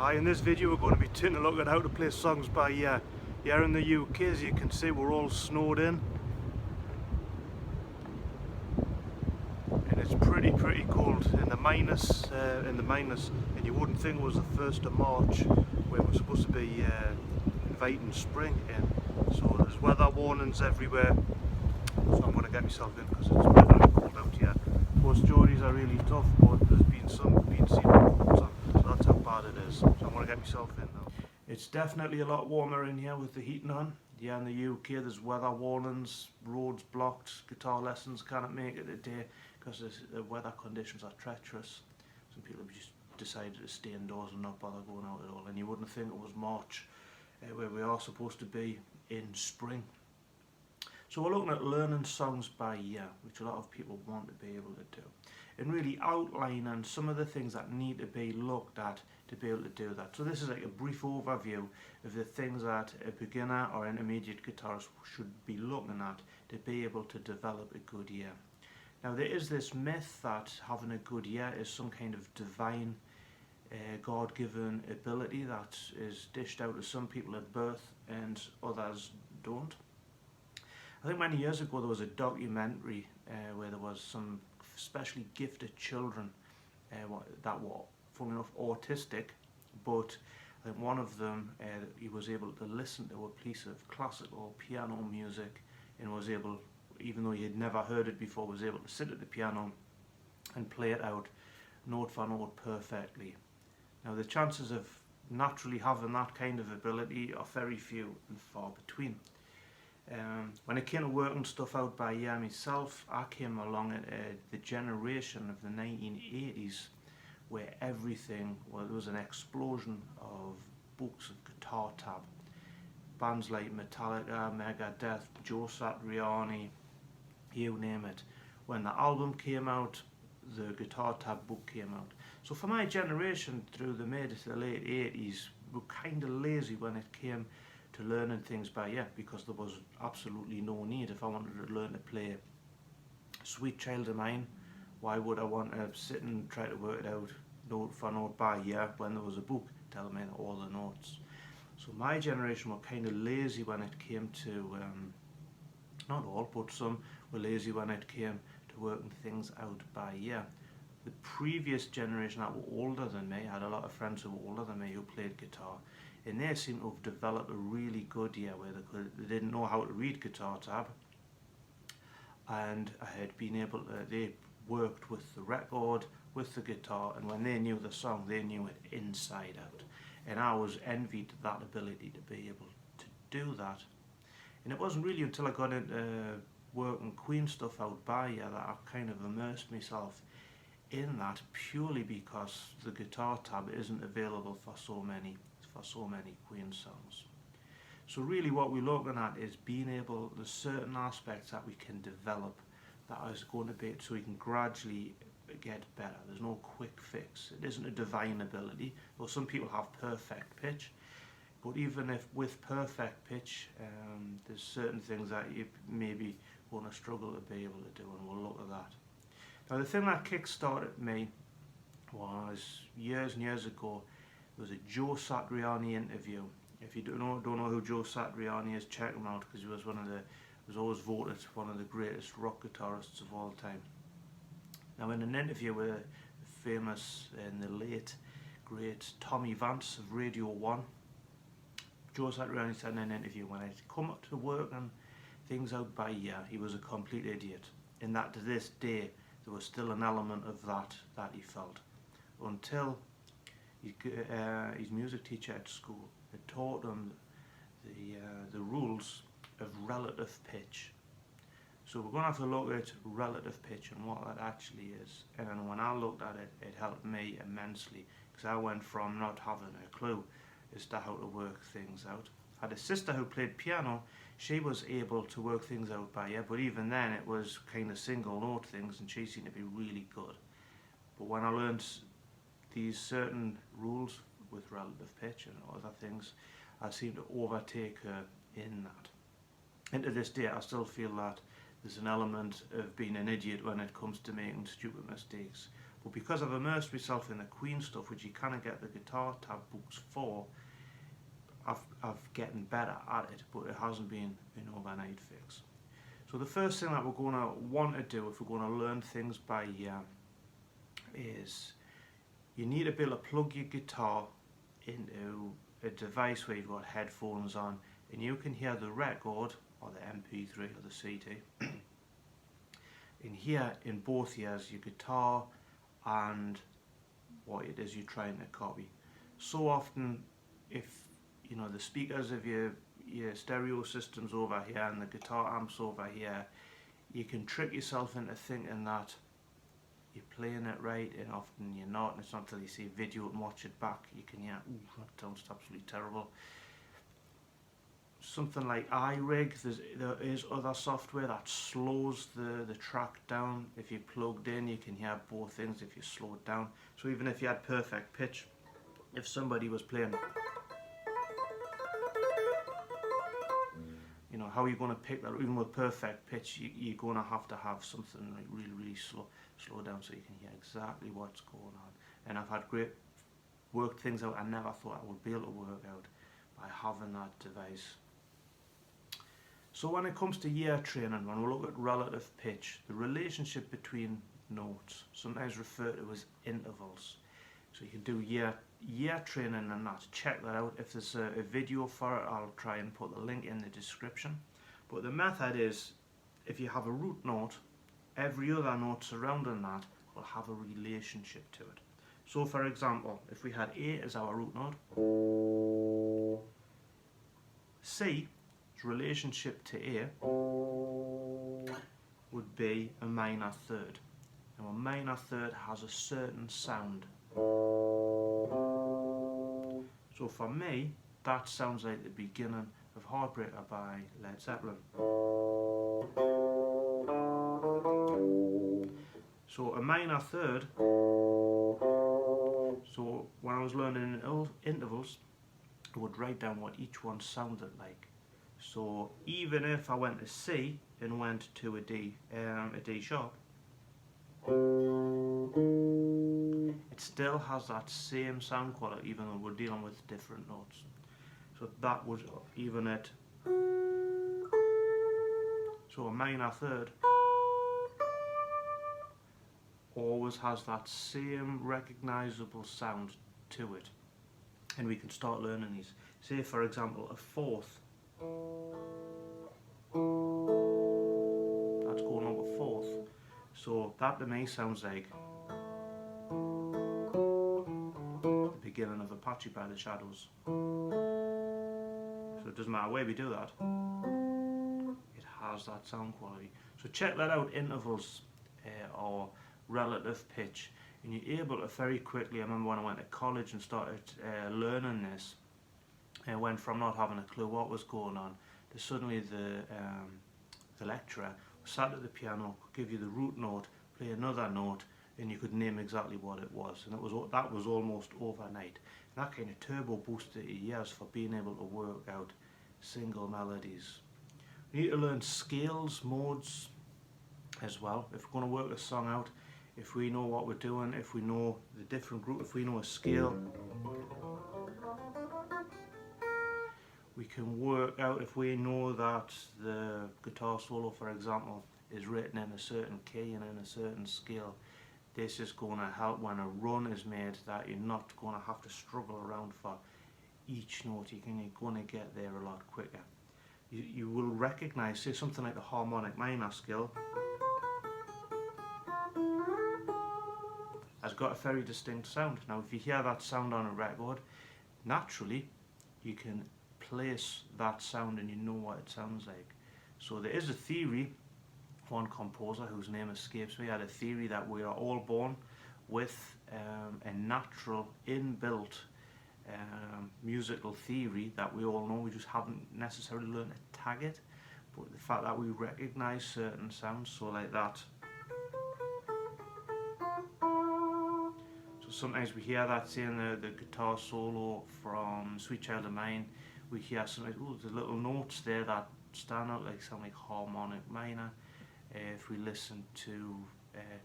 Hi, in this video we're going to be taking a look at how to play songs by ear. Here in the UK, as you can see, we're all snowed in. And it's pretty cold in the minus, and you wouldn't think it was the 1st of March where we're supposed to be inviting spring in. So there's weather warnings everywhere. So I'm going to get myself in because it's very cold out here. Most stories are really tough, but there's been some being seen reports, so that's how bad it is. So I'm going to get myself in now. It's definitely a lot warmer in here with the heating on. Yeah, in the UK there's weather warnings, roads blocked, guitar lessons can't make it today because the weather conditions are treacherous. Some people have just decided to stay indoors and not bother going out at all, and you wouldn't think it was March where we are supposed to be in spring. So we're looking at learning songs by ear, which a lot of people want to be able to do, and really outlining some of the things that need to be looked at to be able to do that. So this is like a brief overview of the things that a beginner or intermediate guitarist should be looking at to be able to develop a good ear. Now there is this myth that having a good ear is some kind of divine God-given ability that is dished out to some people at birth and others don't. I think many years ago there was a documentary where there was some specially gifted children that were, funnily enough, autistic, but I think one of them, he was able to listen to a piece of classical piano music and was able, even though he had never heard it before, was able to sit at the piano and play it out note for note perfectly. Now the chances of naturally having that kind of ability are very few and far between. When it came to working stuff out by ear myself, I came along at the generation of the 1980s where everything, well, there was an explosion of books of guitar tab. Bands like Metallica, Megadeth, Joe Satriani, you name it. When the album came out, the guitar tab book came out. So for my generation through the mid to the late 80s, we were kind of lazy when it came to learning things by ear because there was absolutely no need. If I wanted to learn to play Sweet Child of Mine, why would I want to sit and try to work it out note for note by ear when there was a book telling me all the notes? So my generation were kind of lazy when it came to, not all, but some were lazy when it came to working things out by ear. The previous generation that were older than me, I had a lot of friends who were older than me who played guitar, and they seem to have developed a really good ear where they didn't know how to read guitar tab, and I had been able to, they worked with the record, with the guitar, and when they knew the song, they knew it inside out. And I was envied that ability to be able to do that. And it wasn't really until I got into working Queen stuff out by ear that I kind of immersed myself in that, purely because the guitar tab isn't available for so many Queen songs. So really what we're looking at is being able, there's certain aspects that we can develop that is going to be, so we can gradually get better. There's no quick fix. It isn't a divine ability. Well, some people have perfect pitch, but even if with perfect pitch, there's certain things that you maybe going to struggle to be able to do, and we'll look at that. Now the thing that kick-started me was years and years ago. There was a Joe Satriani interview. If you don't know who Joe Satriani is, check him out because he was was always voted one of the greatest rock guitarists of all time. Now in an interview with the famous and the late great Tommy Vance of Radio 1, Joe Satriani said in an interview when he'd come up to working things out by ear, he was a complete idiot, and that to this day there was still an element of that he felt, until his music teacher at school had taught him the rules of relative pitch. So we're going to have to look at relative pitch and what that actually is. And when I looked at it, it helped me immensely because I went from not having a clue as to how to work things out. I had a sister who played piano. She was able to work things out by ear, but even then it was kind of single note things, and she seemed to be really good. But when I learned these certain rules with relative pitch and other things, I seem to overtake her in that. And to this day I still feel that there's an element of being an idiot when it comes to making stupid mistakes, But because I've immersed myself in the Queen stuff, which you kind of get the guitar tab books for, I've getting better at it, but it hasn't been an overnight fix. So the first thing that we're going to want to do if we're going to learn things by ear is you need to be able to plug your guitar into a device where you've got headphones on and you can hear the record or the MP3 or the CD and hear in both ears your guitar and what it is you're trying to copy. So often, if you know the speakers of your stereo system's over here and the guitar amp's over here, you can trick yourself into thinking that you're playing it right, and often you're not, and it's not until you see a video and watch it back you can hear, ooh, that sounds absolutely terrible. Something like iRig, there is other software that slows the track down. If you're plugged in, you can hear both things if you slow it down. So even if you had perfect pitch, if somebody was playing, you know, how are you going to pick that? Even with perfect pitch, you're going to have something like really slow down so you can hear exactly what's going on. And I've had worked things out I never thought I would be able to work out by having that device. So when it comes to ear training, when we look at relative pitch, the relationship between notes, sometimes referred to as intervals. So you can do ear training and that. Check that out. If there's a video for it, I'll try and put the link in the description. But the method is, if you have a root note, every other note surrounding that will have a relationship to it. So for example, if we had A as our root note, C's relationship to A would be a minor third. Now a minor third has a certain sound. So for me, that sounds like the beginning of Heartbreaker by Led Zeppelin. So a minor third, so when I was learning intervals, I would write down what each one sounded like. So even if I went to C and went to a D sharp, it still has that same sound quality even though we're dealing with different notes. So that would even it. So a minor third always has that same recognizable sound to it. And we can start learning these. Say for example a fourth. That's going on with fourth. So that to me sounds like the beginning of Apache by the Shadows. So it doesn't matter where we do that, it has that sound quality. So check that out, intervals or relative pitch, and you're able to very quickly. I remember when I went to college and started learning this, I went from not having a clue what was going on to suddenly the lecturer sat at the piano, could give you the root note, play another note, and you could name exactly what it was. And that was almost overnight. And that kind of turbo boosted your ears for being able to work out single melodies. We need to learn scales, modes as well. If we're going to work a song out, if we know what we're doing, if we know the different group, if we know a scale, we can work out. If we know that the guitar solo, for example, is written in a certain key and in a certain scale, this is going to help when a run is made, that you're not going to have to struggle around for each note. You're going to get there a lot quicker. You will recognize, say something like the harmonic minor scale has got a very distinct sound. Now if you hear that sound on a record, naturally you can place that sound and you know what it sounds like. So there is a theory, one composer whose name escapes me had a theory that we are all born with a natural inbuilt musical theory that we all know, we just haven't necessarily learned to tag it. But the fact that we recognize certain sounds, so like that, so sometimes we hear that, say in the guitar solo from Sweet Child of Mine, we hear something, oh, there's little notes there that stand out, like sound like harmonic minor. If we listen to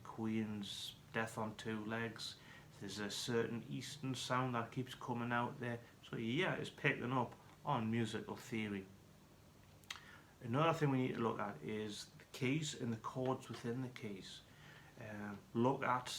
Queen's death on two legs. There's a certain Eastern sound that keeps coming out there. So yeah, it's picking up on musical theory. Another thing we need to look at is the keys and the chords within the keys. Look at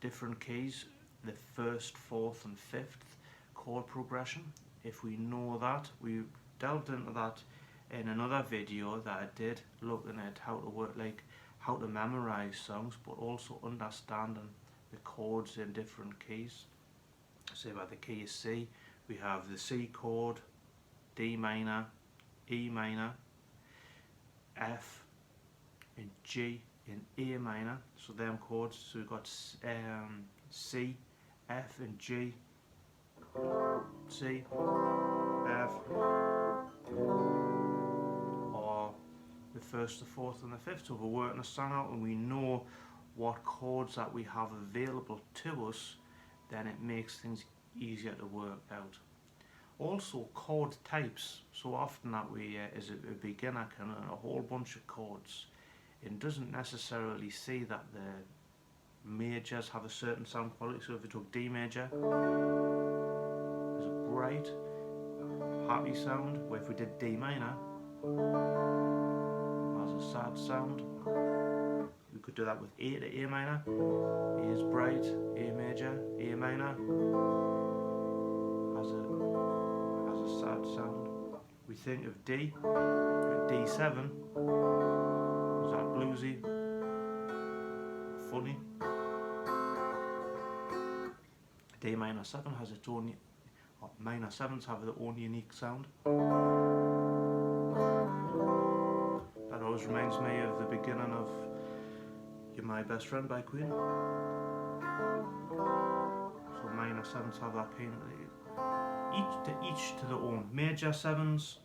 different keys, the first, fourth and fifth chord progression. If we know that, we delved into that in another video that I did, looking at how to work, like how to memorize songs, but also understanding the chords in different keys. Say about the key is C, we have the C chord, D minor, E minor, F and G and A minor, so them chords. So we've got C, F and G, C, F, or the first, the fourth and the fifth. So we're working a song out and we know what chords that we have available to us, then it makes things easier to work out. Also chord types. So often that we, as a beginner, can learn a whole bunch of chords and doesn't necessarily see that the majors have a certain sound quality. So if we took D major, there's a bright, happy sound, where if we did D minor, has a sad sound. We could do that with A to A minor. A is bright, A major, A minor has a sad sound. We think of D, D7, is that bluesy, funny. D minor 7 has its own, or minor 7s have their own unique sound. That always reminds me of the beginning of You're My Best Friend by Queen. So minor 7s have that kind of, each to their own. Major 7s,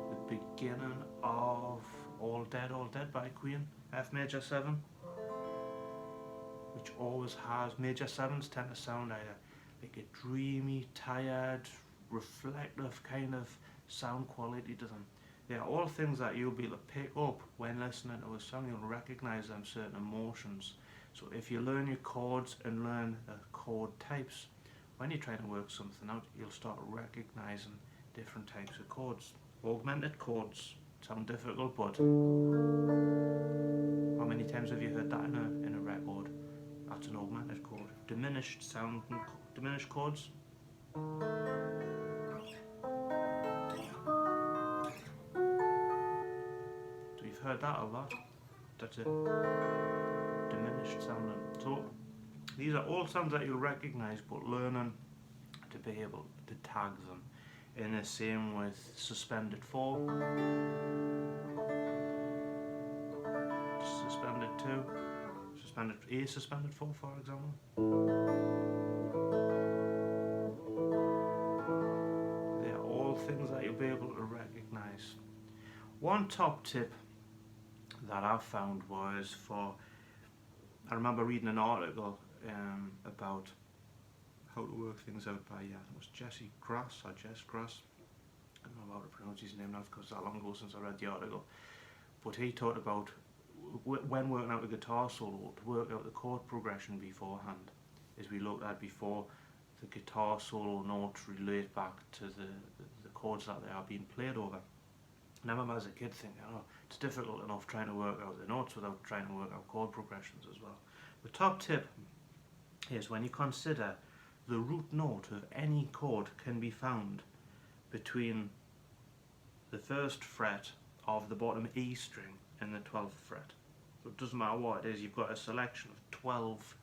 the beginning of All Dead by Queen, F major 7, which always has, major 7s tend to sound either like a dreamy, tired, reflective kind of sound quality to them. They are all things that you'll be able to pick up when listening to a song. You'll recognise them certain emotions. So if you learn your chords and learn the chord types, when you're trying to work something out, you'll start recognising different types of chords. Augmented chords sound difficult, but how many times have you heard that in a record? That's an augmented chord. Diminished sound, diminished chords. So you've heard that a lot. That's a diminished sound. So these are all sounds that you'll recognise, but learning to be able to tag them. In the same with suspended 4, suspended 2, suspended A suspended 4, for example. They are all things that you'll be able to recognise. One top tip that I found was I remember reading an article about how to work things out by, I think it was Jess Grass. I don't know how to pronounce his name now because it's that long ago since I read the article. But he talked about when working out a guitar solo, to work out the chord progression beforehand, as we looked at before. The guitar solo notes relate back to the chords that they are being played over. And I remember as a kid thinking, oh, it's difficult enough trying to work out the notes without trying to work out chord progressions as well. The top tip is when you consider the root note of any chord can be found between the first fret of the bottom E string and the 12th fret. So it doesn't matter what it is, you've got a selection of 12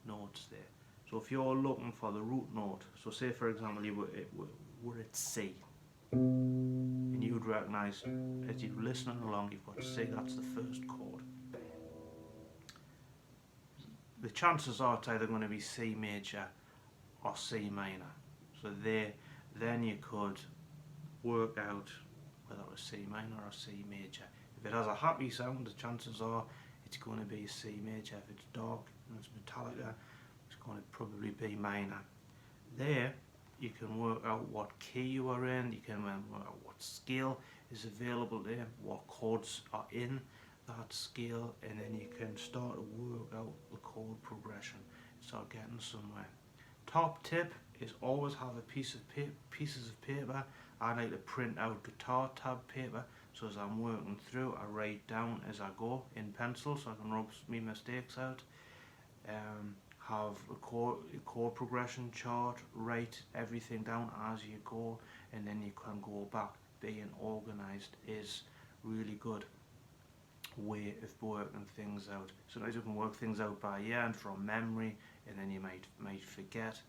notes there. So if you're looking for the root note, so say for example you were at C, and you would recognise as you're listening along you've got C, that's the first chord. The chances are it's either going to be C major or C minor. So then you could work out whether it was C minor or C major. If it has a happy sound, the chances are it's going to be C major. If it's dark and it's metallica, it's going to probably be minor. There you can work out what key you are in, you can work out what scale is available there, what chords are in that scale, and then you can start to work out the chord progression, start getting somewhere. Top tip is always have pieces of paper. I like to print out guitar tab paper, so as I'm working through, I write down as I go in pencil, so I can rub my mistakes out. Have a chord progression chart, write everything down as you go, and then you can go back. Being organised is really good way of working things out. Sometimes you can work things out by ear and from memory, and then you might forget.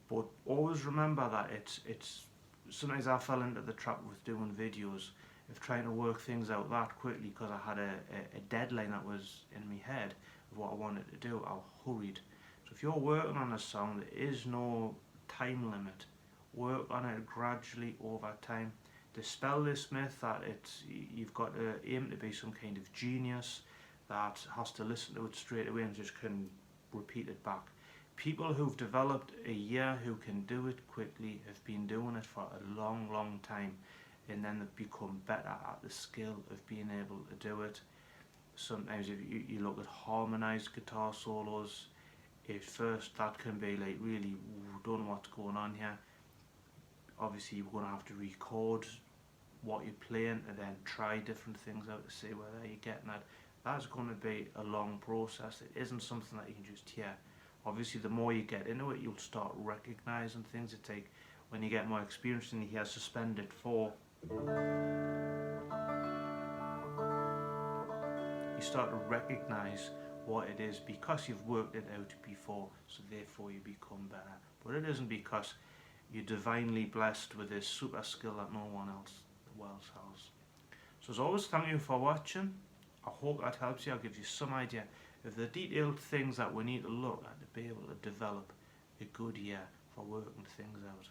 But always remember that it's sometimes I fell into the trap with doing videos of trying to work things out that quickly because I had a deadline that was in my head of what I wanted to do. I hurried. So if you're working on a song, there is no time limit. Work on it gradually over time. Dispel this myth that you've got to aim to be some kind of genius that has to listen to it straight away and just can repeat it back. People who've developed a year who can do it quickly have been doing it for a long time, and then they've become better at the skill of being able to do it. Sometimes if you look at harmonized guitar solos, at first that can be like, really, don't know what's going on here. Obviously you're going to have to record what you're playing and then try different things out to see whether you're getting that. That's going to be a long process. It isn't something that you can just hear. Obviously the more you get into it, you'll start recognizing things. It take when you get more experience and you hear suspended 4, you start to recognize what it is because you've worked it out before, so therefore you become better. But it isn't because you're divinely blessed with this super skill that no one else has. So as always, thank you for watching. I hope that helps you. I'll give you some idea of the detailed things that we need to look at to be able to develop a good year for working things out.